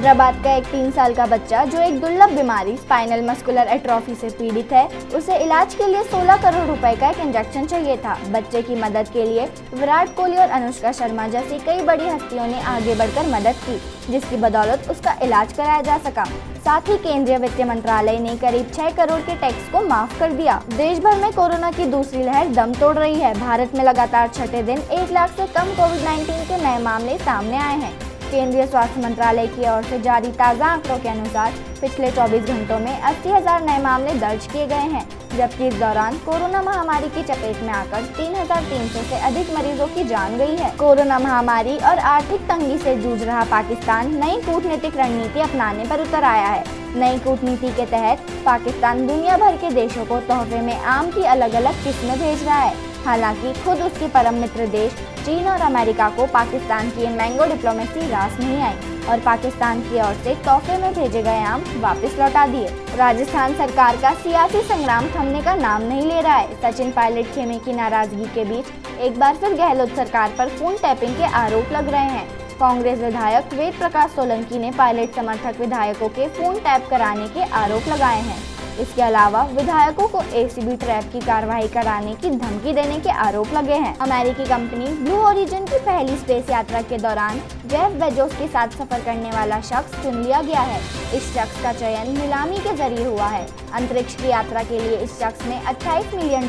हैदराबाद का एक 3 साल का बच्चा जो एक दुर्लभ बीमारी स्पाइनल मस्कुलर एट्रोफी से पीड़ित है, उसे इलाज के लिए 16 करोड़ रुपए का एक इंजेक्शन चाहिए था। बच्चे की मदद के लिए विराट कोहली और अनुष्का शर्मा जैसी कई बड़ी हस्तियों ने आगे बढ़कर मदद की, जिसकी बदौलत उसका इलाज कराया जा सका। साथ ही केंद्रीय वित्त मंत्रालय ने करीब 6 करोड़ के टैक्स को माफ कर दिया। देश भर में कोरोना की दूसरी लहर दम तोड़ रही है। भारत में लगातार छठे दिन 1 लाख से कम कोविड-19 के नए मामले सामने आए हैं। केंद्रीय स्वास्थ्य मंत्रालय की ओर से जारी ताज़ा आंकड़ों के अनुसार पिछले 24 घंटों में 80,000 नए मामले दर्ज किए गए हैं, जबकि इस दौरान कोरोना महामारी की चपेट में आकर 3,300 से अधिक मरीजों की जान गई है। कोरोना महामारी और आर्थिक तंगी से जूझ रहा पाकिस्तान नई कूटनीतिक रणनीति अपनाने पर उतर आया है। नई कूटनीति के तहत पाकिस्तान दुनिया भर के देशों को तोहफे में आम की अलग अलग किस्में भेज रहा है। हालांकि खुद उसकी परम मित्र देश चीन और अमेरिका को पाकिस्तान की मैंगो डिप्लोमेसी रास नहीं आई और पाकिस्तान की ओर से तोहफे में भेजे गए आम वापस लौटा दिए। राजस्थान सरकार का सियासी संग्राम थमने का नाम नहीं ले रहा है। सचिन पायलट खेमे की नाराजगी के बीच एक बार फिर गहलोत सरकार पर फोन टैपिंग के आरोप लग रहे हैं। कांग्रेस विधायक वेद प्रकाश सोलंकी ने पायलट समर्थक विधायकों के फोन टैप कराने के आरोप लगाए हैं। इसके अलावा विधायकों को एसीबी ट्रैप की कार्रवाई कराने की धमकी देने के आरोप लगे हैं। अमेरिकी कंपनी ब्लू ओरिजिन की पहली स्पेस यात्रा के दौरान जेफ बेजोस के साथ सफर करने वाला शख्स चुन लिया गया है। इस शख्स का चयन नीलामी के जरिए हुआ है। अंतरिक्ष की यात्रा के लिए इस शख्स ने $28 मिलियन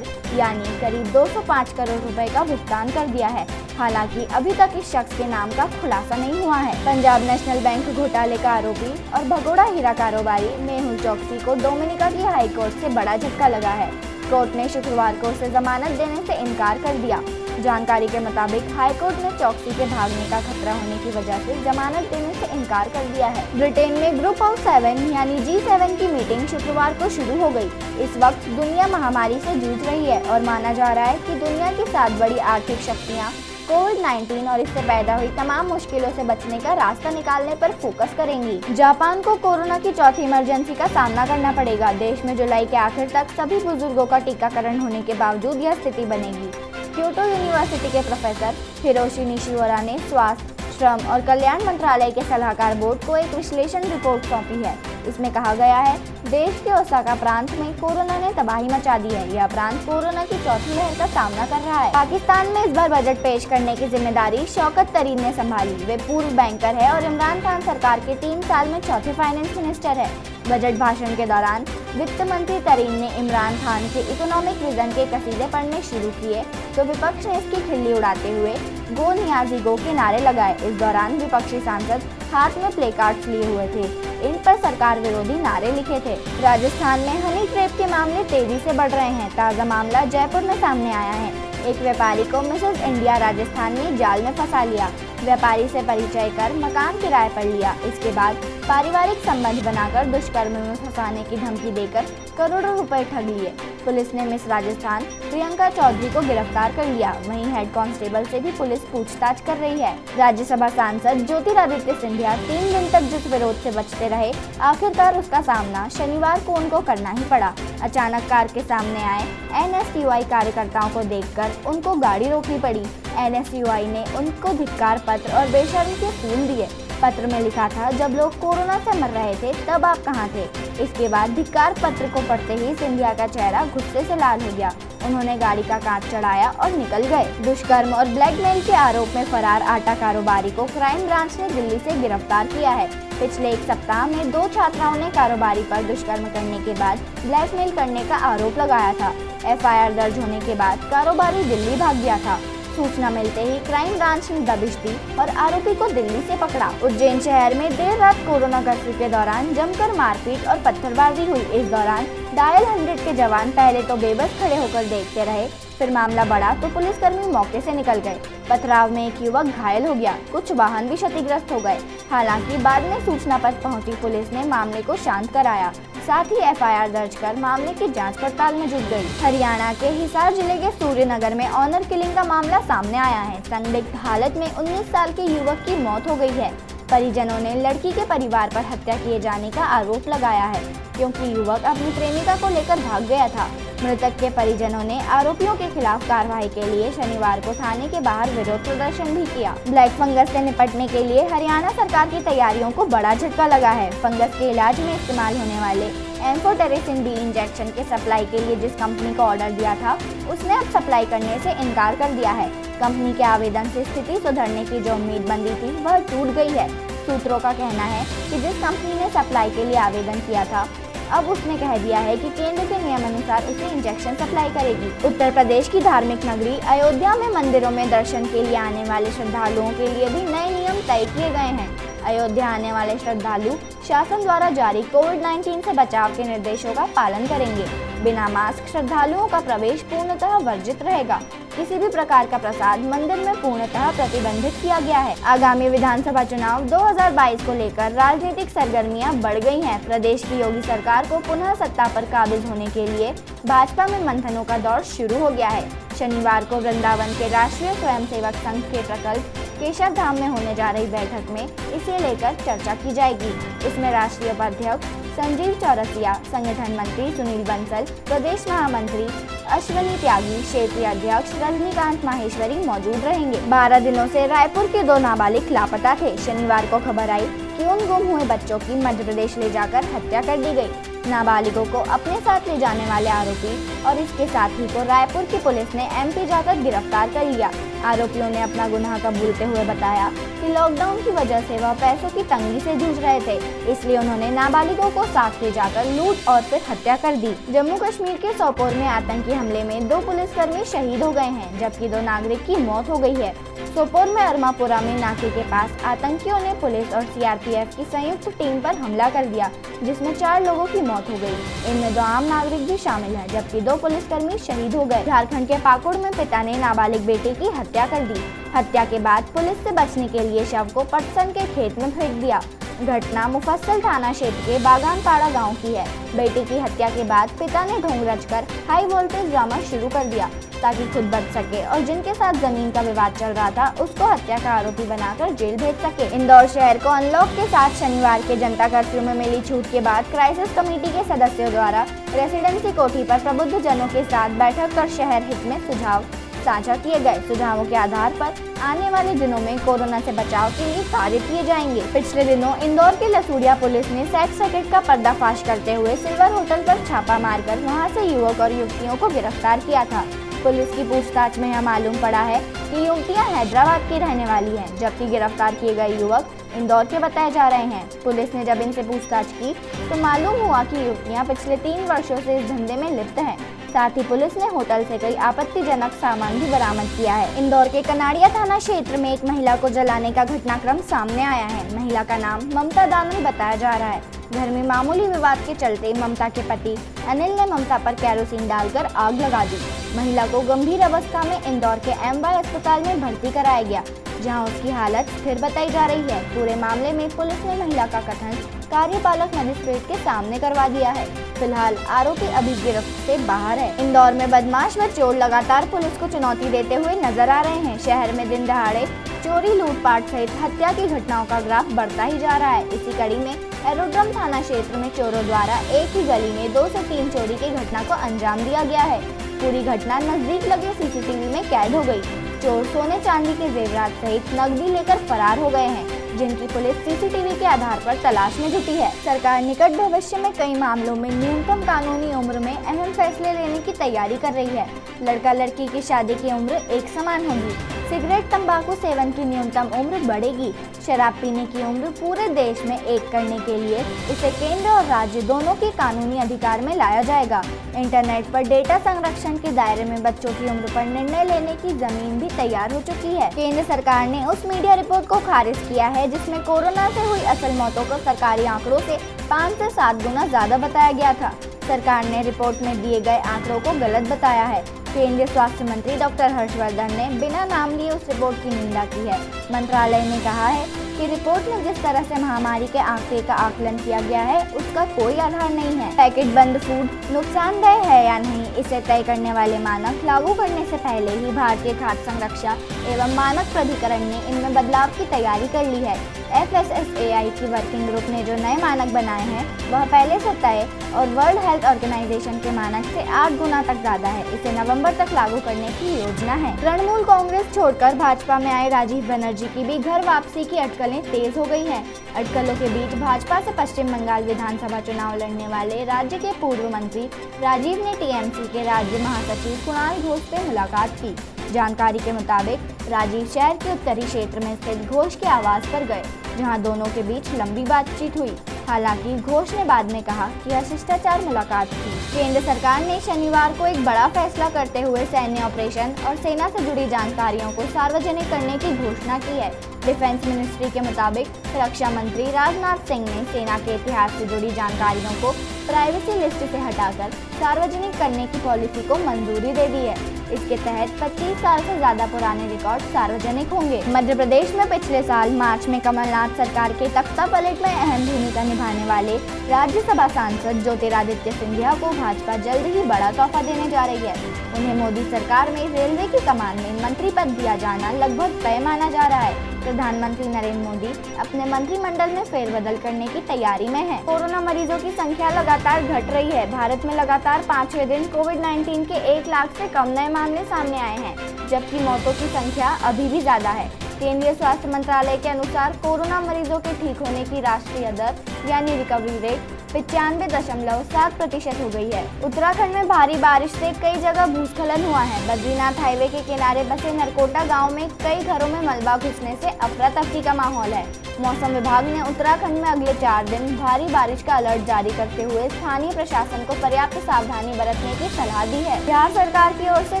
यानी करीब 205 करोड़ रुपए का भुगतान कर दिया है। हालांकि अभी तक इस शख्स के नाम का खुलासा नहीं हुआ है। पंजाब नेशनल बैंक घोटाले का आरोपी और भगोड़ा हीरा कारोबारी मेहुल चोकसी को डोमिनिका की हाई कोर्ट से बड़ा झटका लगा है। कोर्ट ने शुक्रवार को उसे जमानत देने से इनकार कर दिया। जानकारी के मुताबिक हाई कोर्ट ने चोकसी के भागने का खतरा होने की वजह से जमानत देने से इनकार कर दिया है। ब्रिटेन में ग्रुप ऑफ 7 यानी G7 की मीटिंग शुक्रवार को शुरू हो गई। इस वक्त दुनिया महामारी से जूझ रही है और माना जा रहा है कि दुनिया की 7 बड़ी आर्थिक शक्तियाँ कोविड-19 और इससे पैदा हुई तमाम मुश्किलों से बचने का रास्ता निकालने पर फोकस करेंगी। जापान को कोरोना की चौथी इमरजेंसी का सामना करना पड़ेगा। देश में जुलाई के आखिर तक सभी बुजुर्गों का टीकाकरण होने के बावजूद यह स्थिति बनेगी। क्योटो यूनिवर्सिटी के प्रोफेसर हिरोशी निशिमुरा ने स्वास्थ्य, श्रम और कल्याण मंत्रालय के सलाहकार बोर्ड को एक विश्लेषण रिपोर्ट सौंपी है। इसमें कहा गया है, देश के ओसाका प्रांत में कोरोना ने तबाही मचा दी है। यह प्रांत कोरोना की चौथी लहर का सामना कर रहा है। पाकिस्तान में इस बार बजट पेश करने की जिम्मेदारी शौकत तरीन ने संभाली। वे पूर्व बैंकर है और इमरान खान सरकार के 3 साल में चौथे फाइनेंस मिनिस्टर है। बजट भाषण के दौरान वित्त मंत्री तरीन ने इमरान खान के इकोनॉमिक विजन के कसीदे पढ़ने शुरू किए तो विपक्ष ने इसकी खिल्ली उड़ाते हुए गो नियाजी गो के नारे लगाए। इस दौरान विपक्षी सांसद हाथ में प्ले कार्ड्स लिए हुए थे। इन पर सरकार विरोधी नारे लिखे थे। राजस्थान में हनी ट्रैप के मामले तेजी से बढ़ रहे हैं। ताज़ा मामला जयपुर में सामने आया है। एक व्यापारी को मिसेस इंडिया राजस्थान में जाल में फंसा लिया। व्यापारी से परिचय कर मकान किराए पर लिया। इसके बाद पारिवारिक संबंध बनाकर दुष्कर्म में फंसाने की धमकी देकर करोड़ों रुपए ठग लिए। पुलिस ने मिस राजस्थान प्रियंका चौधरी को गिरफ्तार कर लिया। वहीं हेड कांस्टेबल से भी पुलिस पूछताछ कर रही है। राज्यसभा सांसद ज्योतिरादित्य सिंधिया 3 दिन तक जिस विरोध से बचते रहे, आखिरकार उसका सामना शनिवार को उनको करना ही पड़ा। अचानक कार के सामने आए NSUI कार्यकर्ताओं को देखकर उनको गाड़ी रोकनी पड़ी। NSUI ने उनको धिक्कार पत्र और बेशर्मी के फूल दिए। पत्र में लिखा था, जब लोग कोरोना से मर रहे थे तब आप कहाँ थे। इसके बाद धिक्कार पत्र को पढ़ते ही सिंधिया का चेहरा गुस्से से लाल हो गया। उन्होंने गाड़ी का कांच चढ़ाया और निकल गए। दुष्कर्म और ब्लैकमेल के आरोप में फरार आटा कारोबारी को क्राइम ब्रांच ने दिल्ली से गिरफ्तार किया है। पिछले 1 सप्ताह में 2 छात्राओं ने कारोबारी पर दुष्कर्म करने के बाद ब्लैकमेल करने का आरोप लगाया था। FIR दर्ज होने के बाद कारोबारी दिल्ली भाग गया था। सूचना मिलते ही क्राइम ब्रांच ने दबिश दी और आरोपी को दिल्ली से पकड़ा। उज्जैन शहर में देर रात कोरोना कर्फ्यू के दौरान जमकर मारपीट और पत्थरबाजी हुई। इस दौरान डायल 100 के जवान पहले तो बेबस खड़े होकर देखते रहे, फिर मामला बढ़ा तो पुलिसकर्मी मौके से निकल गए। पथराव में एक युवक घायल हो गया, कुछ वाहन भी क्षतिग्रस्त हो गए। हालांकि बाद में सूचना पर पहुंची पुलिस ने मामले को शांत कराया, साथ ही FIR दर्ज कर मामले की जांच पड़ताल में जुट गई। हरियाणा के हिसार जिले के सूर्यनगर में ऑनर किलिंग का मामला सामने आया है। संदिग्ध हालत में 19 साल के युवक की मौत हो गई है। परिजनों ने लड़की के परिवार पर हत्या किए जाने का आरोप लगाया है, क्योंकि युवक अपनी प्रेमिका को लेकर भाग गया था। मृतक के परिजनों ने आरोपियों के खिलाफ कार्रवाई के लिए शनिवार को थाने के बाहर विरोध प्रदर्शन भी किया। ब्लैक फंगस से निपटने के लिए हरियाणा सरकार की तैयारियों को बड़ा झटका लगा है। फंगस के इलाज में इस्तेमाल होने वाले एम्फोटेरिसिन बी इंजेक्शन के सप्लाई के लिए जिस कंपनी को ऑर्डर दिया था, उसने अब सप्लाई करने से इनकार कर दिया है। कंपनी के आवेदन से स्थिति सुधरने की जो उम्मीद बंधी थी वह टूट गई है। सूत्रों का कहना है कि जिस कंपनी ने सप्लाई के लिए आवेदन किया था, अब उसने कह दिया है कि केंद्र के नियम अनुसार उसे इंजेक्शन सप्लाई करेगी। उत्तर प्रदेश की धार्मिक नगरी अयोध्या में मंदिरों में दर्शन के लिए आने वाले श्रद्धालुओं के लिए भी नए नियम तय किए गए हैं। अयोध्या आने वाले श्रद्धालु शासन द्वारा जारी कोविड-19 से बचाव के निर्देशों का पालन करेंगे। बिना मास्क श्रद्धालुओं का प्रवेश पूर्णतः वर्जित रहेगा। किसी भी प्रकार का प्रसाद मंदिर में पूर्णतः प्रतिबंधित किया गया है। आगामी विधानसभा चुनाव 2022 को लेकर राजनीतिक सरगर्मियां बढ़ गई हैं। प्रदेश की योगी सरकार को पुनः सत्ता पर काबिज होने के लिए भाजपा में मंथनों का दौर शुरू हो गया है। शनिवार को वृंदावन के राष्ट्रीय स्वयंसेवक संघ के प्रकल्प केशव धाम में होने जा रही बैठक में इसे लेकर चर्चा की जाएगी। इसमें राष्ट्रीय उपाध्यक्ष संजीव चौरसिया, संगठन मंत्री सुनील बंसल, प्रदेश महामंत्री अश्वनी त्यागी, क्षेत्रीय अध्यक्ष रजनीकांत माहेश्वरी मौजूद रहेंगे। 12 दिनों से रायपुर के 2 नाबालिग लापता थे। शनिवार को खबर आई कि उन गुम हुए बच्चों की मध्य प्रदेश ले जाकर हत्या कर दी गई। नाबालिगों को अपने साथ ले जाने वाले आरोपी और इसके साथी को रायपुर की पुलिस ने एमपी जाकर गिरफ्तार कर लिया। आरोपियों ने अपना गुनाह कबूलते हुए बताया कि लॉकडाउन की वजह से वह पैसों की तंगी से जूझ रहे थे, इसलिए उन्होंने नाबालिगों को साथ ले जाकर लूट और फिर हत्या कर दी। जम्मू कश्मीर के सोपोर में आतंकी हमले में 2 पुलिसकर्मी शहीद हो गए हैं, जबकि 2 नागरिक की मौत हो गई है। सोपोर में अरमापुरा में नाके के पास आतंकियों ने पुलिस और सीआरपीएफ की संयुक्त टीम पर हमला कर दिया, जिसमें 4 लोगों की मौत हो गई। इनमें 2 आम नागरिक भी शामिल हैं, जबकि 2 पुलिसकर्मी शहीद हो गए। झारखंड के पाकुड़ में पिता ने नाबालिग बेटे की हत्या कर दी। हत्या के बाद पुलिस से बचने के लिए शव को पटसन के खेत में फेंक दिया। घटना मुफस्सल थाना क्षेत्र के बागानपाड़ा गांव की है। बेटी की हत्या के बाद पिता ने ढोंग रचकर हाई वोल्टेज ड्रामा शुरू कर दिया ताकि खुद बच सके और जिनके साथ जमीन का विवाद चल रहा था उसको हत्या का आरोपी बनाकर जेल भेज सके। इंदौर शहर को अनलॉक के साथ शनिवार के जनता कर्फ्यू में मिली छूट के बाद क्राइसिस कमेटी के सदस्यों द्वारा रेसिडेंसी कोठी पर प्रबुद्ध जनों के साथ बैठक कर शहर हित में सुझाव साझा किए गए। सुझावों के आधार पर आने वाले दिनों में कोरोना से बचाव के लिए कार्य किए जाएंगे। पिछले दिनों इंदौर के लसूड़िया पुलिस ने सेक्स रैकेट का पर्दाफाश करते हुए सिल्वर होटल पर छापा मारकर वहां से युवक और युवतियों को गिरफ्तार किया था। पुलिस की पूछताछ में यह मालूम पड़ा है कि युवतियां हैदराबाद की रहने वाली हैं, जबकि गिरफ्तार किए गए युवक इंदौर के बताए जा रहे हैं। पुलिस ने जब इनसे पूछताछ की तो मालूम हुआ कि युवतियां पिछले 3 वर्षों से इस धंधे में लिप्त हैं। साथ ही पुलिस ने होटल से कई आपत्तिजनक सामान भी बरामद किया है। इंदौर के कनाड़िया थाना क्षेत्र में एक महिला को जलाने का घटनाक्रम सामने आया है। महिला का नाम ममता दानवी बताया जा रहा है। घर में मामूली विवाद के चलते ममता के पति अनिल ने ममता पर केरोसिन डालकर आग लगा दी। महिला को गंभीर अवस्था में इंदौर के एमवाई अस्पताल में भर्ती कराया गया, जहां उसकी हालत स्थिर बताई जा रही है। पूरे मामले में पुलिस ने महिला का कथन कार्यपालक मजिस्ट्रेट के सामने करवा दिया है। फिलहाल आरोपी अभी गिरफ्त से बाहर है। इंदौर में बदमाश व चोर लगातार पुलिस को चुनौती देते हुए नजर आ रहे हैं। शहर में दिन दहाड़े चोरी, लूटपाट सहित हत्या की घटनाओं का ग्राफ बढ़ता ही जा रहा है। इसी कड़ी में एरोड्रम थाना क्षेत्र में चोरों द्वारा एक ही गली में 2 से 3 चोरी की घटना को अंजाम दिया गया है। पूरी घटना नजदीक लगे सीसीटीवी में कैद हो गई। चोर सोने चांदी के जेवरात सहित नकदी लेकर फरार हो गए हैं, जिनकी पुलिस सीसीटीवी के आधार पर तलाश में जुटी है। सरकार निकट भविष्य में कई मामलों में न्यूनतम कानूनी उम्र में अहम फैसले लेने की तैयारी कर रही है। लड़का लड़की की शादी की उम्र एक समान होगी। सिगरेट तंबाकू सेवन की न्यूनतम उम्र बढ़ेगी। शराब पीने की उम्र पूरे देश में एक करने के लिए इसे केंद्र और राज्य दोनों के कानूनी अधिकार में लाया जाएगा। इंटरनेट पर डेटा संरक्षण के दायरे में बच्चों की उम्र पर निर्णय लेने की जमीन भी तैयार हो चुकी है। केंद्र सरकार ने उस मीडिया रिपोर्ट को खारिज किया है जिसमें कोरोना से हुई असल मौतों को सरकारी आंकड़ों से 5 से 7 गुना ज्यादा बताया गया था। सरकार ने रिपोर्ट में दिए गए आंकड़ों को गलत बताया है। केंद्रीय स्वास्थ्य मंत्री डॉक्टर हर्षवर्धन ने बिना नाम लिए उस रिपोर्ट की निंदा की है। मंत्रालय ने कहा है जबकि रिपोर्ट में जिस तरह से महामारी के आंकड़े का आकलन किया गया है उसका कोई आधार नहीं है। पैकेट बंद फूड नुकसानदेह है या नहीं, इसे तय करने वाले मानक लागू करने से पहले ही भारतीय खाद्य संरक्षा एवं मानक प्राधिकरण ने इनमें बदलाव की तैयारी कर ली है। FSSAI की वर्किंग ग्रुप ने जो नए मानक बनाए हैं वह पहले से तय और वर्ल्ड हेल्थ ऑर्गेनाइजेशन के मानक से 8 गुना तक ज्यादा है। इसे नवंबर तक लागू करने की योजना है। तृणमूल कांग्रेस छोड़कर भाजपा में आए राजीव बनर्जी की भी घर वापसी की अटकलें तेज हो गई हैं। अटकलों के बीच भाजपा से पश्चिम बंगाल विधानसभा चुनाव लड़ने वाले राज्य के पूर्व मंत्री राजीव ने TMC के राज्य महासचिव कुणाल घोष से मुलाकात की। जानकारी के मुताबिक राजीव शहर के उत्तरी क्षेत्र में स्थित घोष के आवास पर गए, जहां दोनों के बीच लंबी बातचीत हुई। हालांकि घोष ने बाद में कहा कि यह शिष्टाचार मुलाकात थी। केंद्र सरकार ने शनिवार को एक बड़ा फैसला करते हुए सैन्य ऑपरेशन और सेना से जुड़ी जानकारियों को सार्वजनिक करने की घोषणा की है। डिफेंस मिनिस्ट्री के मुताबिक रक्षा मंत्री राजनाथ सिंह ने सेना के इतिहास से जुड़ी जानकारियों को प्राइवेसी लिस्ट से हटाकर सार्वजनिक करने की पॉलिसी को मंजूरी दे दी है। इसके तहत 25 साल से ज्यादा पुराने रिकॉर्ड सार्वजनिक होंगे। मध्य प्रदेश में पिछले साल मार्च में कमलनाथ सरकार के तख्ता पलट में अहम भूमिका निभाने वाले राज्यसभा सांसद ज्योतिरादित्य सिंधिया को भाजपा जल्द ही बड़ा तोहफा देने जा रही है। उन्हें मोदी सरकार में रेलवे की कमान में मंत्री पद दिया जाना लगभग तय माना जा रहा है। प्रधानमंत्री नरेंद्र मोदी अपने मंत्रिमंडल में फेरबदल करने की तैयारी में है। कोरोना मरीजों की संख्या लगातार घट रही है। भारत में लगातार 5वें दिन कोविड-19 के 1 लाख से कम नए मामले सामने आए हैं, जबकि मौतों की संख्या अभी भी ज्यादा है। केंद्रीय स्वास्थ्य मंत्रालय के अनुसार कोरोना मरीजों के ठीक होने की राष्ट्रीय दर यानी रिकवरी रेट 95.7% हो गई है। उत्तराखंड में भारी बारिश से कई जगह भूस्खलन हुआ है। बद्रीनाथ हाईवे के किनारे बसे नरकोटा गांव में कई घरों में मलबा घुसने से अफरा तफरी का माहौल है। मौसम विभाग ने उत्तराखंड में अगले 4 दिन भारी बारिश का अलर्ट जारी करते हुए स्थानीय प्रशासन को पर्याप्त सावधानी बरतने की सलाह दी है। बिहार सरकार की ओर से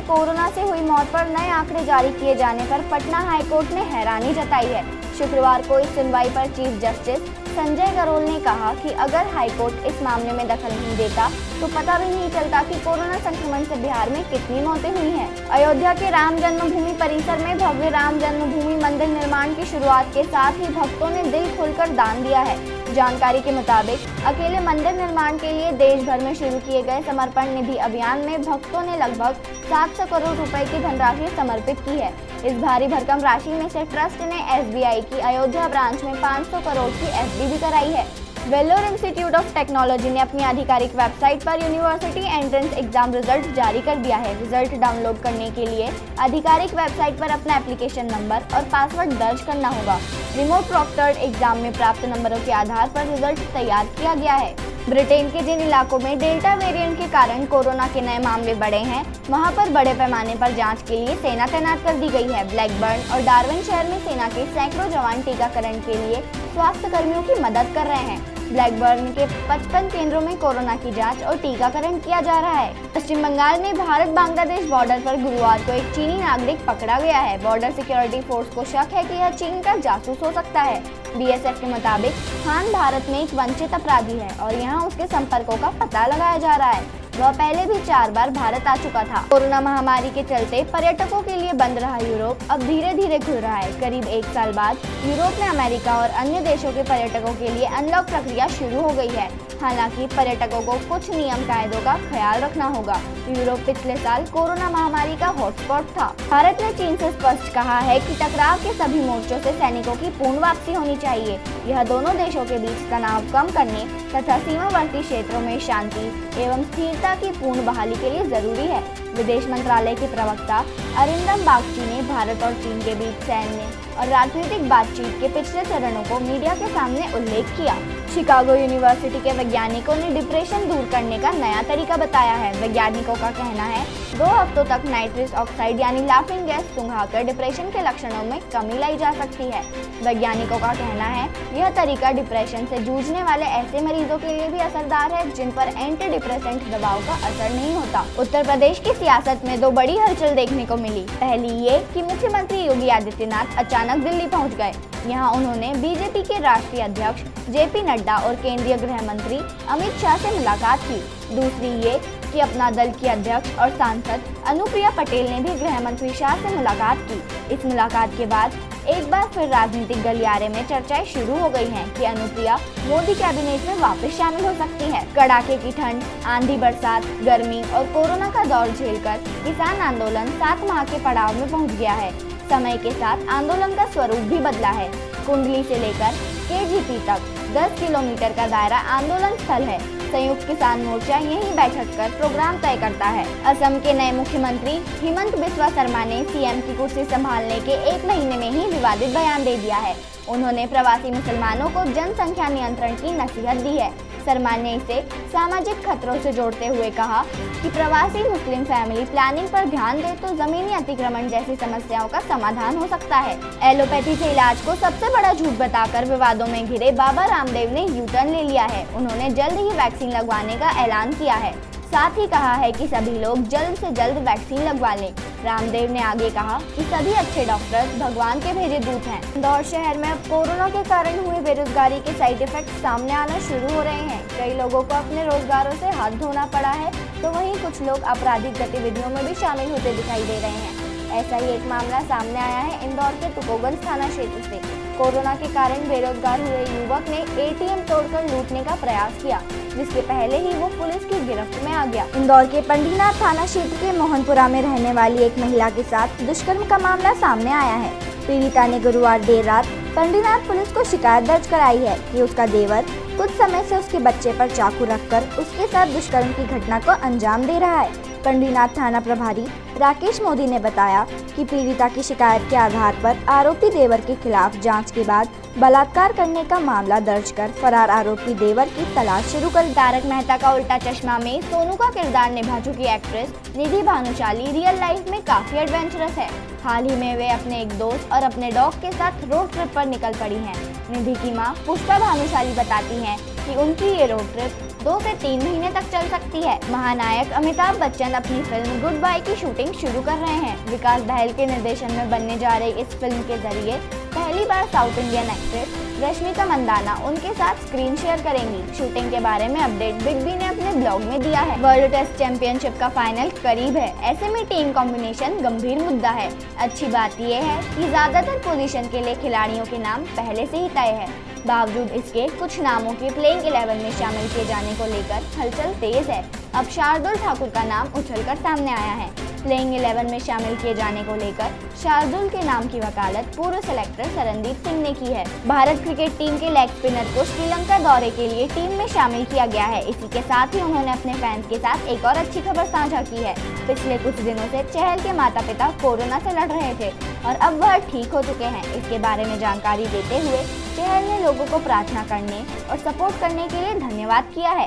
कोरोना से हुई मौत पर नए आंकड़े जारी किए जाने पर पटना हाईकोर्ट ने हैरानी जताई है। शुक्रवार को इस सुनवाई पर चीफ जस्टिस संजय करोल ने कहा कि अगर हाईकोर्ट इस मामले में दखल नहीं देता तो पता भी नहीं चलता कि कोरोना संक्रमण से बिहार में कितनी मौतें हुई हैं। अयोध्या के राम जन्मभूमि परिसर में भव्य राम जन्मभूमि मंदिर निर्माण की शुरुआत के साथ ही भक्तों ने दिल खोलकर दान दिया है। जानकारी के मुताबिक अकेले मंदिर निर्माण के लिए देश भर में शुरू किए गए समर्पण निधि अभियान में भक्तों ने लगभग 700 करोड़ रुपए की धनराशि समर्पित की है। इस भारी भरकम राशि में से ट्रस्ट ने SBI की अयोध्या ब्रांच में 500 करोड़ की FD भी कराई है। वेल्लोर इंस्टीट्यूट ऑफ टेक्नोलॉजी ने अपनी आधिकारिक वेबसाइट पर यूनिवर्सिटी एंट्रेंस एग्जाम रिजल्ट जारी कर दिया है। रिजल्ट डाउनलोड करने के लिए आधिकारिक वेबसाइट पर अपना एप्लीकेशन नंबर और पासवर्ड दर्ज करना होगा। रिमोट प्रॉक्टर्ड एग्जाम में प्राप्त नंबरों के आधार पर रिजल्ट तैयार किया गया है। ब्रिटेन के जिन इलाकों में डेल्टा वेरिएंट के कारण कोरोना के नए मामले बढ़े हैं, वहां पर बड़े पैमाने पर जांच के लिए सेना तैनात कर दी गई है। ब्लैकबर्न और डार्विन शहर में सेना के सैकड़ों जवान टीकाकरण के लिए स्वास्थ्य कर्मियों की मदद कर रहे हैं। ब्लैकबर्न के 55 केंद्रों में कोरोना की जांच और टीकाकरण किया जा रहा है। पश्चिम बंगाल में भारत बांग्लादेश बॉर्डर पर गुरुवार को एक चीनी नागरिक पकड़ा गया है। बॉर्डर सिक्योरिटी फोर्स को शक है कि यह चीन का जासूस हो सकता है। BSF के मुताबिक खान भारत में एक वंचित अपराधी है और यहाँ उसके संपर्कों का पता लगाया जा रहा है। वह पहले भी 4 बार भारत आ चुका था। कोरोना महामारी के चलते पर्यटकों के लिए बंद रहा यूरोप अब धीरे धीरे खुल रहा है। करीब 1 साल बाद यूरोप में अमेरिका और अन्य देशों के पर्यटकों के लिए अनलॉक प्रक्रिया शुरू हो गई है। हालांकि पर्यटकों को कुछ नियम कायदों का ख्याल रखना होगा। यूरोप पिछले साल कोरोना महामारी का हॉटस्पॉट था। भारत ने चीन से स्पष्ट कहा है कि टकराव के सभी मोर्चों से सैनिकों की पूर्ण वापसी होनी चाहिए। यह दोनों देशों के बीच तनाव कम करने तथा सीमावर्ती क्षेत्रों में शांति एवं स्थिरता की पूर्ण बहाली के लिए जरूरी है। विदेश मंत्रालय के प्रवक्ता अरिंदम बागची ने भारत और चीन के बीच सैन्य और राजनीतिक बातचीत के पिछले चरणों को मीडिया के सामने उल्लेख किया। शिकागो यूनिवर्सिटी के वैज्ञानिकों ने डिप्रेशन दूर करने का नया तरीका बताया है। वैज्ञानिकों का कहना है 2 हफ्तों तक नाइट्रस ऑक्साइड यानी लाफिंग गैस सुंघाकर डिप्रेशन के लक्षणों में कमी लाई जा सकती है। वैज्ञानिकों का कहना है यह तरीका डिप्रेशन से जूझने वाले ऐसे मरीजों के लिए भी असरदार है जिन पर एंटी डिप्रेसेंट दवाओं का असर नहीं होता। उत्तर प्रदेश की सियासत में 2 बड़ी हलचल देखने को मिली। पहली ये कि मुख्यमंत्री योगी आदित्यनाथ अचानक दिल्ली पहुंच गए। यहाँ उन्होंने बीजेपी के राष्ट्रीय अध्यक्ष JP नड्डा और केंद्रीय गृह मंत्री अमित शाह से मुलाकात की। दूसरी ये कि अपना दल की अध्यक्ष और सांसद अनुप्रिया पटेल ने भी गृह मंत्री शाह से मुलाकात की। इस मुलाकात के बाद एक बार फिर राजनीतिक गलियारे में चर्चाएं शुरू हो गई हैं कि अनुप्रिया मोदी कैबिनेट में वापस शामिल हो सकती है। कड़ाके की ठंड, आंधी, बरसात, गर्मी और कोरोना का दौर झेलकर किसान आंदोलन 7 माह के पड़ाव में पहुंच गया है। समय के साथ आंदोलन का स्वरूप भी बदला है। कुंडली से लेकर केजीपी तक 10 किलोमीटर का दायरा आंदोलन स्थल है। संयुक्त किसान मोर्चा यहीं बैठक कर प्रोग्राम तय करता है। असम के नए मुख्यमंत्री हिमंत बिस्वा शर्मा ने सीएम की कुर्सी संभालने के 1 महीने में ही विवादित बयान दे दिया है। उन्होंने प्रवासी मुसलमानों को जनसंख्या नियंत्रण की नसीहत दी है। शर्मा ने इसे सामाजिक खतरों से जोड़ते हुए कहा कि प्रवासी मुस्लिम फैमिली प्लानिंग पर ध्यान दे तो जमीनी अतिक्रमण जैसी समस्याओं का समाधान हो सकता है। एलोपैथी से इलाज को सबसे बड़ा झूठ बताकर विवादों में घिरे बाबा रामदेव ने यू टर्न ले लिया है। उन्होंने जल्द ही वैक्सीन लगवाने का ऐलान किया है। साथ ही कहा है कि सभी लोग जल्द से जल्द वैक्सीन लगवा लें। रामदेव ने आगे कहा कि सभी अच्छे डॉक्टर भगवान के भेजे दूत हैं। इंदौर शहर में अब कोरोना के कारण हुए बेरोजगारी के साइड इफेक्ट सामने आना शुरू हो रहे हैं। कई लोगों को अपने रोजगारों से हाथ धोना पड़ा है, तो वहीं कुछ लोग आपराधिक गतिविधियों में भी शामिल होते दिखाई दे रहे हैं। ऐसा ही एक मामला सामने आया है इंदौर के तुकोगंज थाना क्षेत्र से। कोरोना के कारण बेरोजगार हुए युवक ने एटीएम तोड़कर लूटने का प्रयास किया, जिसके पहले ही वो पुलिस की गिरफ्त में आ गया। इंदौर के पंडीनाथ थाना क्षेत्र के मोहनपुरा में रहने वाली एक महिला के साथ दुष्कर्म का मामला सामने आया है। पीड़िता ने गुरुवार देर रात पंडीनाथ पुलिस को शिकायत दर्ज कराई है कि उसका देवर कुछ समय से उसके बच्चे पर चाकू रखकर उसके साथ दुष्कर्म की घटना को अंजाम दे रहा है। पंडीनाथ थाना प्रभारी राकेश मोदी ने बताया कि पीड़िता की शिकायत के आधार पर आरोपी देवर के खिलाफ जांच के बाद बलात्कार करने का मामला दर्ज कर फरार आरोपी देवर की तलाश शुरू कर। तारक मेहता का उल्टा चश्मा में सोनू का किरदार निभा चुकी एक्ट्रेस निधि भानुशाली रियल लाइफ में काफी एडवेंचरस है। हाल ही में वे अपने एक दोस्त और अपने डॉग के साथ रोड ट्रिप पर निकल पड़ी हैं। निधि की मां पुष्पा भानुशाली बताती हैं कि उनकी ये रोड ट्रिप 2 से 3 महीने तक चल सकती है। महानायक अमिताभ बच्चन अपनी फिल्म गुड बाय की शूटिंग शुरू कर रहे हैं। विकास बहल के निर्देशन में बनने जा रही इस फिल्म के जरिए पहली बार south Indian actress Rashmika Mandanna उनके साथ स्क्रीन शेयर करेंगी। शूटिंग के बारे में अपडेट बिग बी ने अपने ब्लॉग में दिया है। वर्ल्ड टेस्ट चैंपियनशिप का फाइनल करीब है, ऐसे में टीम कॉम्बिनेशन गंभीर मुद्दा है। अच्छी बात यह है कि ज्यादातर पोजीशन के लिए खिलाड़ियों के नाम पहले से ही तय है। बावजूद इसके कुछ नामों के प्लेइंग 11 में शामिल किए जाने को लेकर हलचल तेज है। अब शार्दुल ठाकुर का नाम उछलकर सामने आया है। प्लेइंग 11 में शामिल किए जाने को लेकर शार्दुल के नाम की वकालत पूर्व सेलेक्टर शरणदीप सिंह ने की है। भारत क्रिकेट टीम के लेग स्पिनर को श्रीलंका दौरे के लिए टीम में शामिल किया गया है। इसी के साथ ही उन्होंने अपने फैंस के साथ एक और अच्छी खबर साझा की है। पिछले कुछ दिनों से चहल के माता पिता कोरोना से लड़ रहे थे और अब वह ठीक हो चुके हैं। इसके बारे में जानकारी देते हुए चहल ने लोगों को प्रार्थना करने और सपोर्ट करने के लिए धन्यवाद किया है।